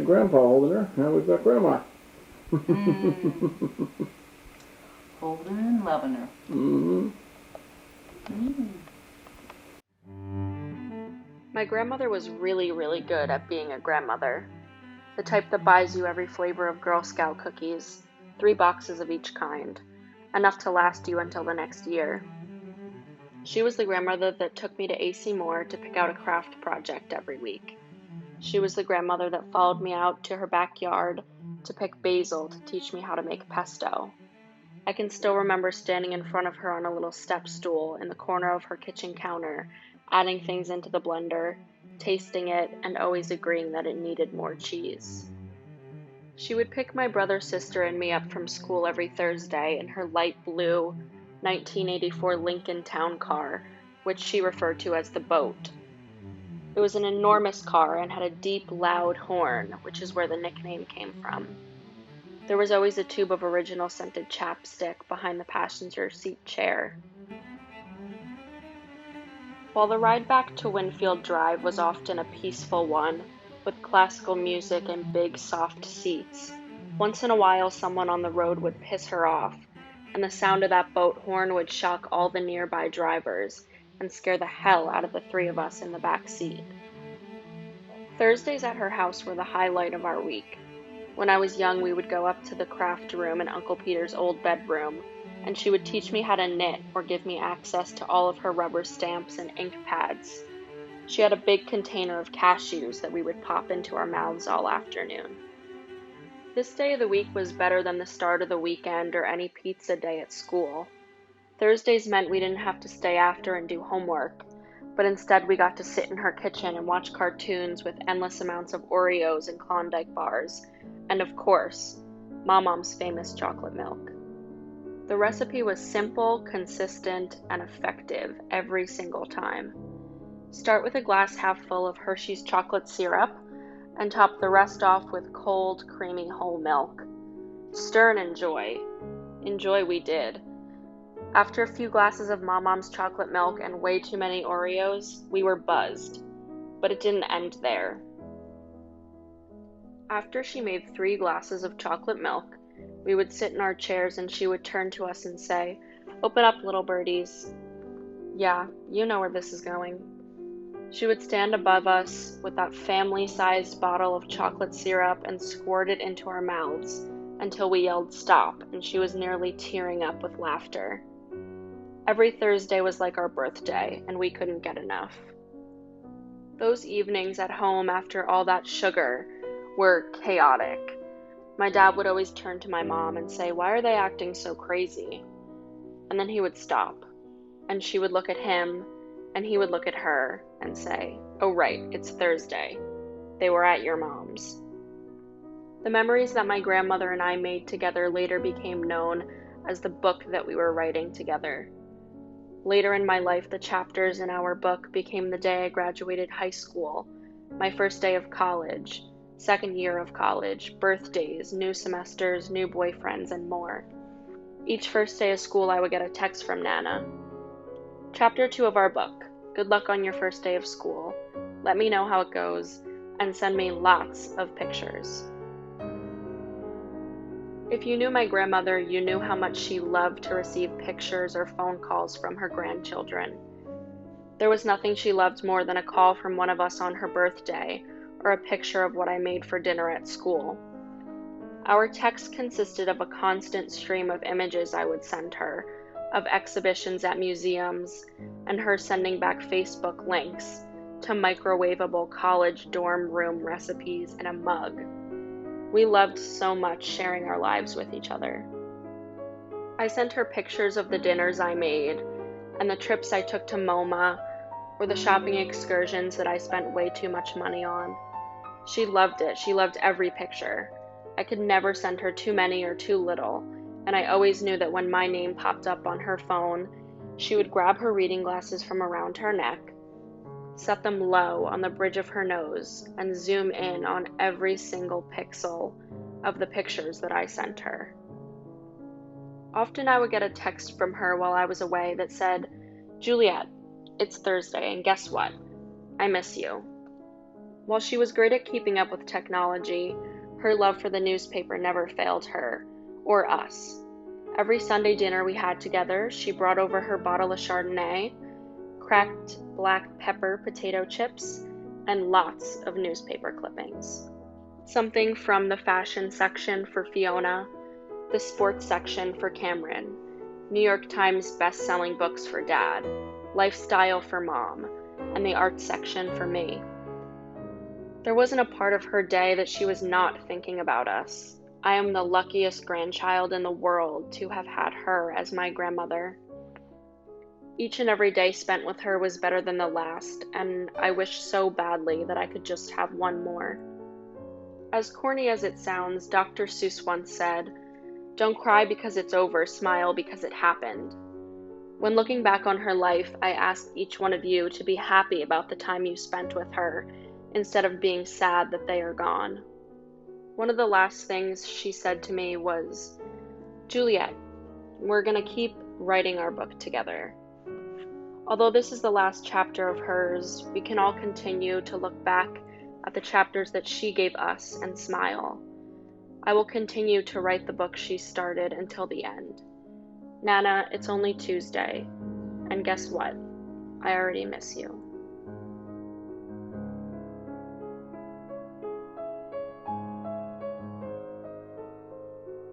Grandpa holding her. Now we've got Grandma. Holding and loving her. My grandmother was really, really good at being a grandmother. The type that buys you every flavor of Girl Scout cookies, 3 boxes of each kind, enough to last you until the next year. She was the grandmother that took me to AC Moore to pick out a craft project every week. She was the grandmother that followed me out to her backyard to pick basil to teach me how to make pesto. I can still remember standing in front of her on a little step stool in the corner of her kitchen counter, adding things into the blender, tasting it, and always agreeing that it needed more cheese. She would pick my brother, sister, and me up from school every Thursday in her light blue 1984 Lincoln Town Car, which she referred to as the boat. It was an enormous car and had a deep, loud horn, which is where the nickname came from. There was always a tube of original scented chapstick behind the passenger seat chair. While the ride back to Winfield Drive was often a peaceful one, with classical music and big, soft seats, once in a while someone on the road would piss her off, and the sound of that boat horn would shock all the nearby drivers and scare the hell out of the 3 of us in the back seat. Thursdays at her house were the highlight of our week. When I was young, we would go up to the craft room in Uncle Peter's old bedroom, and she would teach me how to knit or give me access to all of her rubber stamps and ink pads. She had a big container of cashews that we would pop into our mouths all afternoon. This day of the week was better than the start of the weekend or any pizza day at school. Thursdays meant we didn't have to stay after and do homework, but instead we got to sit in her kitchen and watch cartoons with endless amounts of Oreos and Klondike bars, and of course, Mom's famous chocolate milk. The recipe was simple, consistent, and effective every single time. Start with a glass half full of Hershey's chocolate syrup and top the rest off with cold, creamy whole milk. Stir and enjoy. Enjoy we did. After a few glasses of Mom's chocolate milk and way too many Oreos, we were buzzed. But it didn't end there. After she made 3 glasses of chocolate milk, we would sit in our chairs and she would turn to us and say, "Open up, little birdies." Yeah, you know where this is going. She would stand above us with that family-sized bottle of chocolate syrup and squirt it into our mouths until we yelled stop and she was nearly tearing up with laughter. Every Thursday was like our birthday and we couldn't get enough. Those evenings at home after all that sugar were chaotic. My dad would always turn to my mom and say, "Why are they acting so crazy?" And then he would stop, and she would look at him, and he would look at her and say, "Oh right, it's Thursday. They were at your mom's." The memories that my grandmother and I made together later became known as the book that we were writing together. Later in my life, the chapters in our book became the day I graduated high school, my first day of college, second year of college, birthdays, new semesters, new boyfriends, and more. Each first day of school, I would get a text from Nana. Chapter 2 of our book. Good luck on your first day of school. Let me know how it goes, and send me lots of pictures. If you knew my grandmother, you knew how much she loved to receive pictures or phone calls from her grandchildren. There was nothing she loved more than a call from one of us on her birthday, or a picture of what I made for dinner at school. Our text consisted of a constant stream of images I would send her, of exhibitions at museums, and her sending back Facebook links to microwavable college dorm room recipes in a mug. We loved so much sharing our lives with each other. I sent her pictures of the dinners I made, and the trips I took to MoMA, or the shopping excursions that I spent way too much money on. She loved it. She loved every picture. I could never send her too many or too little, and I always knew that when my name popped up on her phone, she would grab her reading glasses from around her neck, set them low on the bridge of her nose, and zoom in on every single pixel of the pictures that I sent her. Often I would get a text from her while I was away that said, "Juliet, it's Thursday, and guess what? I miss you." While she was great at keeping up with technology, her love for the newspaper never failed her, or us. Every Sunday dinner we had together, she brought over her bottle of Chardonnay, cracked black pepper potato chips, and lots of newspaper clippings. Something from the fashion section for Fiona, the sports section for Cameron, New York Times best-selling books for Dad, lifestyle for Mom, and the arts section for me. There wasn't a part of her day that she was not thinking about us. I am the luckiest grandchild in the world to have had her as my grandmother. Each and every day spent with her was better than the last, and I wish so badly that I could just have one more. As corny as it sounds, Dr. Seuss once said, "Don't cry because it's over, smile because it happened." When looking back on her life, I ask each one of you to be happy about the time you spent with her, instead of being sad that they are gone. One of the last things she said to me was, "Juliet, we're going to keep writing our book together." Although this is the last chapter of hers, we can all continue to look back at the chapters that she gave us and smile. I will continue to write the book she started until the end. Nana, it's only Tuesday, and guess what? I already miss you.